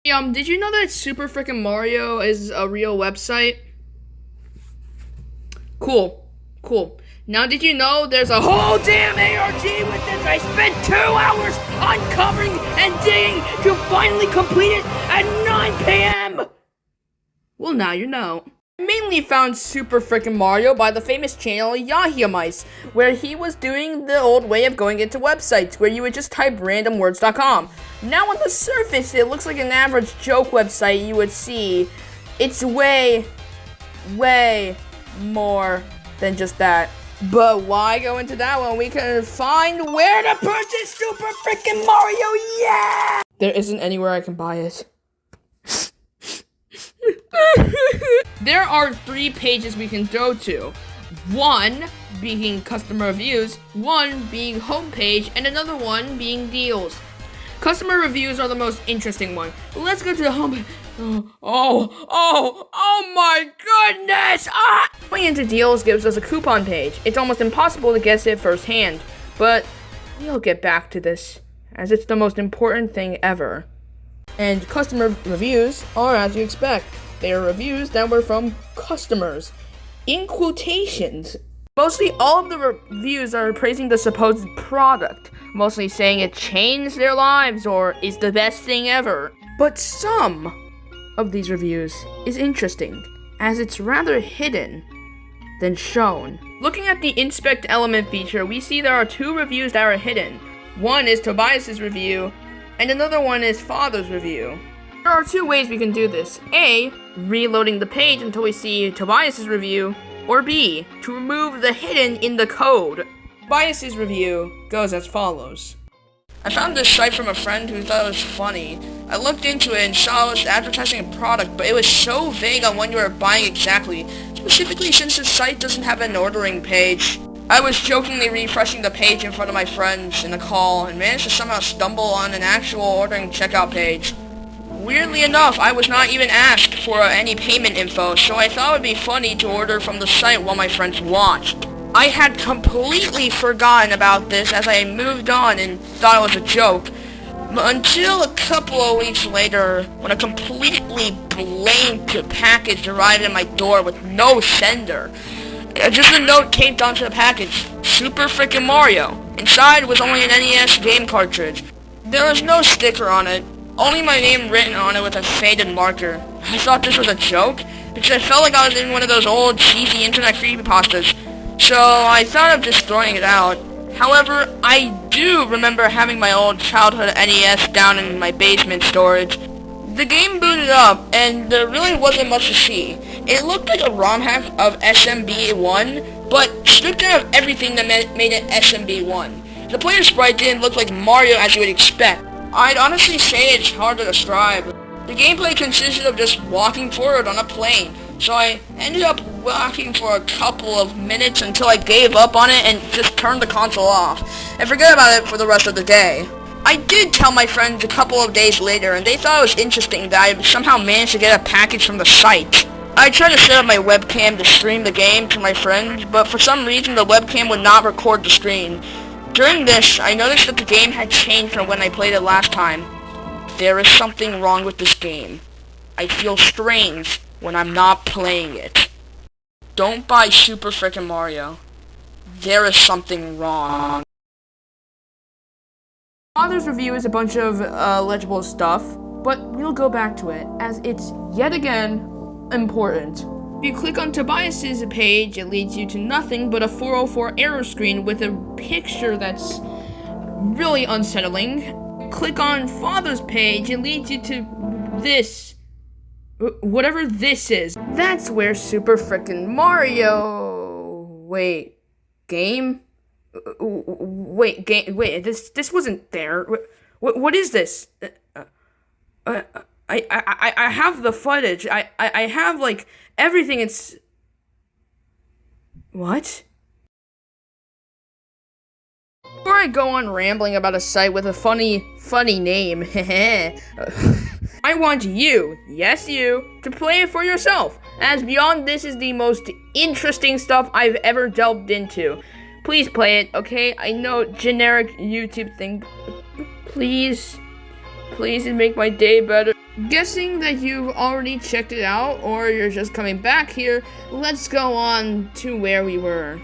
Did you know that superfrickingmario is a real website? Cool. Now, did you know there's a whole damn ARG with this? I spent 2 hours uncovering and digging to finally complete it at 9 p.m. Well, now you know. I mainly found superfrickingmario by the famous channel yahiamice, where he was doing the old way of going into websites, where you would just type randomwords.com. Now on the surface, it looks like an average joke website you would see. It's way more than just that. But why go into that when we can find where to purchase superfrickingmario? Yeah! There isn't anywhere I can buy it. There are 3 pages we can go to. 1 being customer reviews, 1 being homepage, and another one being deals. Customer reviews are the most interesting one. Let's go to the homepage. Oh my goodness! Going into deals gives us a coupon page. It's almost impossible to guess it firsthand, but we'll get back to this, as it's the most important thing ever. And customer reviews are as you expect. They are reviews that were from customers, in quotations. Mostly all of the reviews are praising the supposed product, mostly saying it changed their lives or is the best thing ever. But some of these reviews is interesting, as it's rather hidden than shown. Looking at the inspect element feature, we see there are 2 reviews that are hidden. One is Tobias's review, and another one is Father's review. There are 2 ways we can do this. A, reloading the page until we see Tobias's review, or B, to remove the hidden in the code. Tobias's review goes as follows. I found this site from a friend who thought it was funny. I looked into it and saw it was advertising a product, but it was so vague on what you were buying exactly, specifically since the site doesn't have an ordering page. I was jokingly refreshing the page in front of my friends in a call and managed to somehow stumble on an actual ordering checkout page. Weirdly enough, I was not even asked for any payment info, so I thought it would be funny to order from the site while my friends watched. I had completely forgotten about this as I moved on and thought it was a joke, until a couple of weeks later when a completely blank package arrived at my door with no sender. Just a note taped onto the package, superfrickingmario. Inside was only an NES game cartridge. There was no sticker on it, only my name written on it with a faded marker. I thought this was a joke, because I felt like I was in one of those old cheesy internet creepypastas, so I thought of just throwing it out. However, I do remember having my old childhood NES down in my basement storage. The game booted up, and there really wasn't much to see. It looked like a ROM hack of SMB1, but stripped out of everything that made it SMB1. The player sprite didn't look like Mario as you would expect. I'd honestly say it's hard to describe. The gameplay consisted of just walking forward on a plane, so I ended up walking for a couple of minutes until I gave up on it and just turned the console off, and forgot about it for the rest of the day. I did tell my friends a couple of days later, and they thought it was interesting that I somehow managed to get a package from the site. I tried to set up my webcam to stream the game to my friends, but for some reason the webcam would not record the screen. During this, I noticed that the game had changed from when I played it last time. There is something wrong with this game. I feel strange when I'm not playing it. Don't buy superfrickingmario. There is something wrong. Father's review is a bunch of legible stuff, but we'll go back to it, as it's, yet again, important. If you click on Tobias's page, it leads you to nothing but a 404 error screen with a picture that's really unsettling. Click on Father's page, it leads you to this. Whatever this is. That's where superfrickingmario... Wait. Game? Wait, this wasn't there. What is this? I have the footage. I have, like, everything. It's... What? Before I go on rambling about a site with a funny name, I want you, yes you, to play it for yourself, as Beyond This is the most interesting stuff I've ever delved into. Please play it, okay? I know, generic YouTube thing. Please, it make my day better. Guessing that you've already checked it out or you're just coming back here, let's go on to where we were.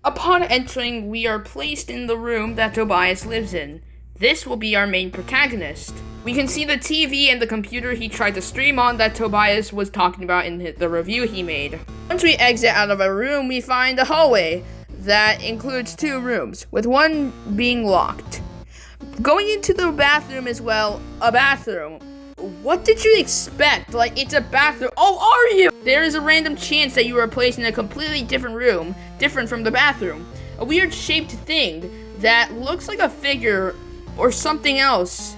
Upon entering, we are placed in the room that Tobias lives in. This will be our main protagonist. We can see the TV and the computer he tried to stream on that Tobias was talking about in the review he made. Once we exit out of our room, we find a hallway that includes 2 rooms, with one being locked. Going into the bathroom as well, a bathroom. What did you expect? Like, it's a bathroom. Oh, are you? There is a random chance that you were placed in a completely different room, different from the bathroom. A weird shaped thing that looks like a figure or something else.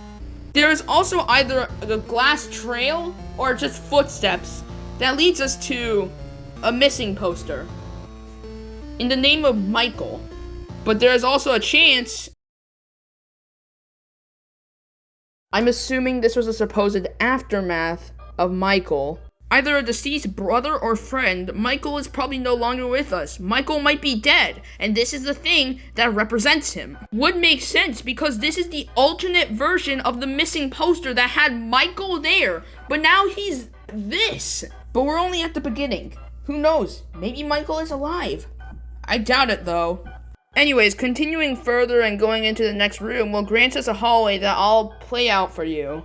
There is also either a glass trail or just footsteps that leads us to a missing poster in the name of Michael. But there is also a chance. I'm assuming this was a supposed aftermath of Michael. Either a deceased brother or friend, Michael is probably no longer with us. Michael might be dead, and this is the thing that represents him. Would make sense because this is the alternate version of the missing poster that had Michael there, but now he's this. But we're only at the beginning. Who knows? Maybe Michael is alive. I doubt it though. Anyways, continuing further and going into the next room will grant us a hallway that I'll play out for you.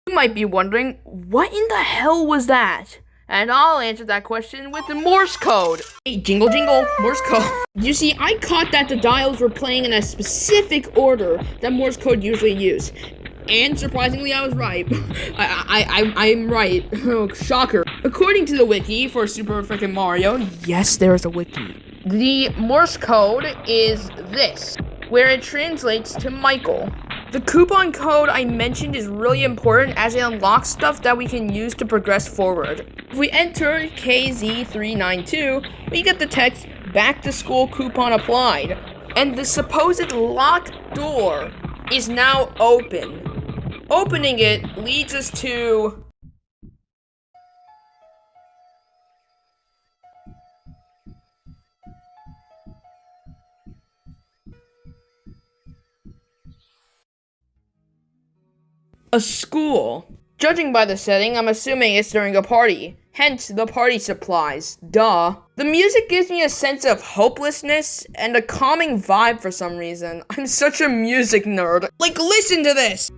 You might be wondering, what in the hell was that? And I'll answer that question with the Morse code. Hey, jingle jingle, Morse code. You see, I caught that the dials were playing in a specific order that Morse code usually use. And surprisingly, I was right. I'm right. Oh, shocker. According to the wiki for Super Fricking Mario, yes, there is a wiki. The Morse code is this, where it translates to Michael. The coupon code I mentioned is really important as it unlocks stuff that we can use to progress forward. If we enter KZ392, we get the text, "Back to school coupon applied." And the supposed locked door is now open. Opening it leads us to a school. Judging by the setting, I'm assuming it's during a party. Hence, the party supplies. Duh. The music gives me a sense of hopelessness and a calming vibe for some reason. I'm such a music nerd. Like, listen to this!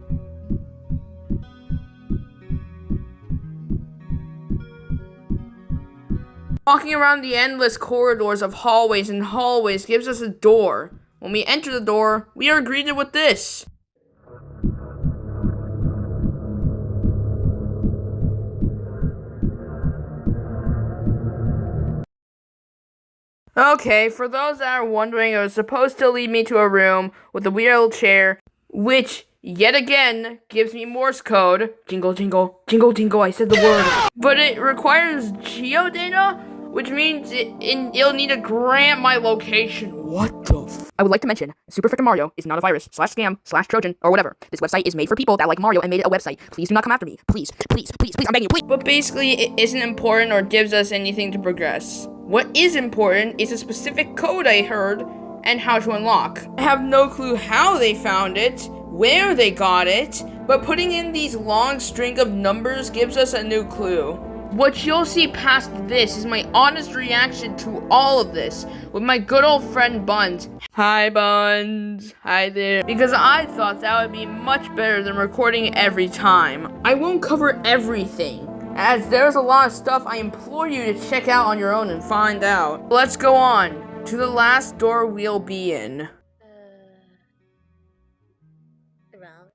Walking around the endless corridors of hallways and hallways gives us a door. When we enter the door, we are greeted with this. Okay, for those that are wondering, it was supposed to lead me to a room with a wheelchair, which, yet again, gives me Morse code. Jingle, jingle, jingle, jingle, I said the word. But it requires geodata, which means it'll need to grant my location. What the f- I would like to mention, Super Fricking Mario is not a virus, /scam, /trojan, or whatever. This website is made for people that like Mario and made it a website. Please do not come after me. Please, please, please, please, I'm begging you, please. But basically, it isn't important or gives us anything to progress. What is important is a specific code I heard and how to unlock. I have no clue how they found it, where they got it, but putting in these long string of numbers gives us a new clue. What you'll see past this is my honest reaction to all of this with my good old friend Buns. Hi Buns, hi there. Because I thought that would be much better than recording every time. I won't cover everything, as there's a lot of stuff I implore you to check out on your own and find out. Let's go on to the last door we'll be in. Around.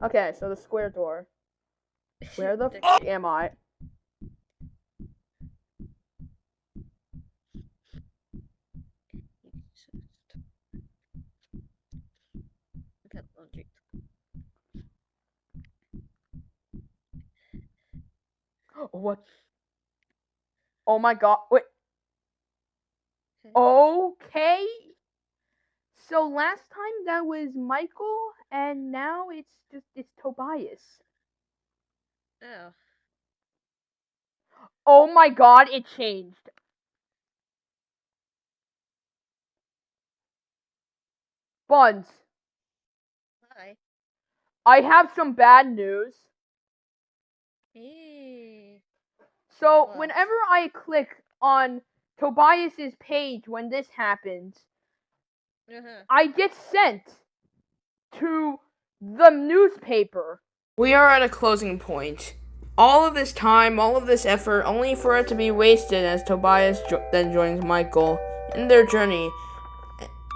Okay, so the square door. Where the f am I? Okay, laundry. What? Oh my god, wait. Okay. So last time that was Michael, and now it's Tobias. Oh. Oh my god, it changed. Buns, Hi. I have some bad news. Hey. So What? whenever I click on Tobias's page when this happens, I get sent to the newspaper. We are at a closing point. All of this time, all of this effort, only for it to be wasted as Tobias then joins Michael in their journey.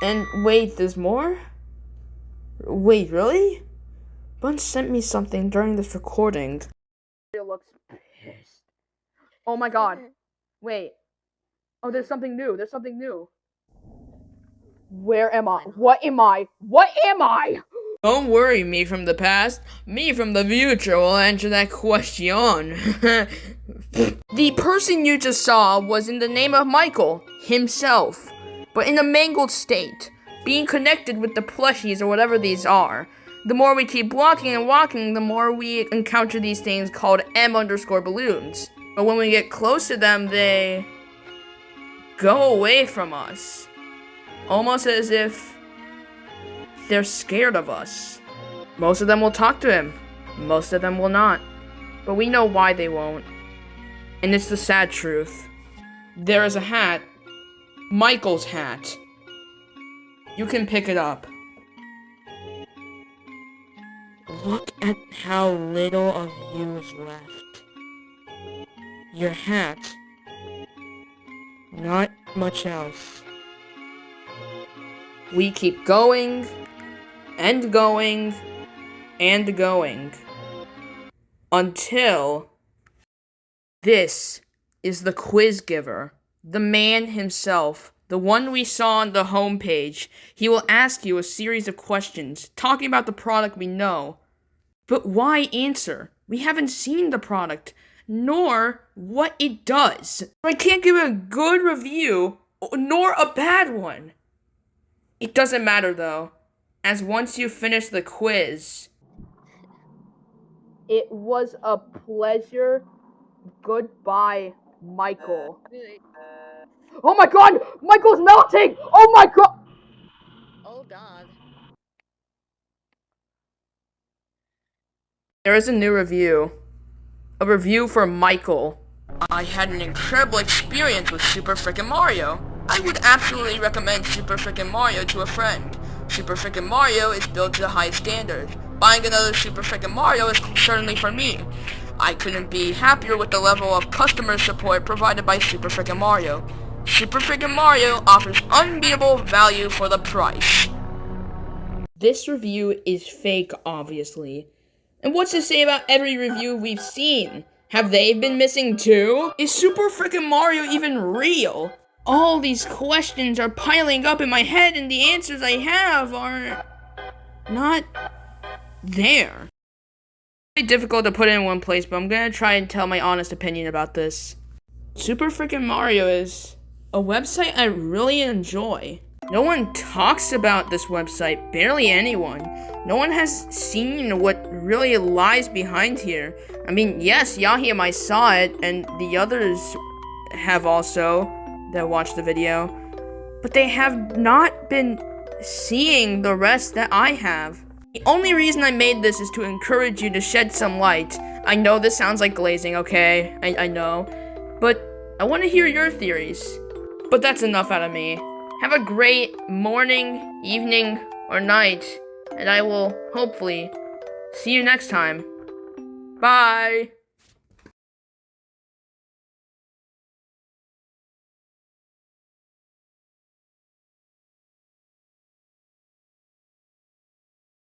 And wait, there's more? Wait, really? Bunch sent me something during this recording. It looks pissed. Oh my god. Wait. Oh, there's something new. There's something new. Where am I? What am I? What am I? Don't worry, me from the past. Me from the future will answer that question. The person you just saw was in the name of Michael himself, but in a mangled state, being connected with the plushies or whatever these are. The more we keep walking and walking, the more we encounter these things called M_balloons. But when we get close to them, they go away from us. Almost as if they're scared of us. Most of them will talk to him. Most of them will not. But we know why they won't. And it's the sad truth. There is a hat. Michael's hat. You can pick it up. Look at how little of you is left. Your hat. Not much else. We keep going, and going, and going. Until this is the quiz giver. The man himself. The one we saw on the homepage. He will ask you a series of questions, talking about the product we know. But why answer? We haven't seen the product, nor what it does. I can't give a good review, nor a bad one. It doesn't matter though, as once you finish the quiz. It was a pleasure. Goodbye, Michael. Oh my god! Michael's melting! Oh my god! Oh god. There is a new review. A review for Michael. I had an incredible experience with Super Frickin' Mario. I would absolutely recommend Super Frickin' Mario to a friend. Super Frickin' Mario is built to the highest standard. Buying another Super Frickin' Mario is certainly for me. I couldn't be happier with the level of customer support provided by Super Frickin' Mario. Super Frickin' Mario offers unbeatable value for the price. This review is fake, obviously. And what's to say about every review we've seen? Have they been missing too? Is Super Frickin' Mario even real? All these questions are piling up in my head and the answers I have are not there. It's difficult to put it in one place, but I'm gonna try and tell my honest opinion about this. Super Frickin' Mario is a website I really enjoy. No one talks about this website, barely anyone. No one has seen what really lies behind here. I mean, yes, yahiamice saw it, and the others have also that watched the video. But they have not been seeing the rest that I have. The only reason I made this is to encourage you to shed some light. I know this sounds like glazing, okay? I know. But I want to hear your theories. But that's enough out of me. Have a great morning, evening, or night. And I will, hopefully, see you next time. Bye!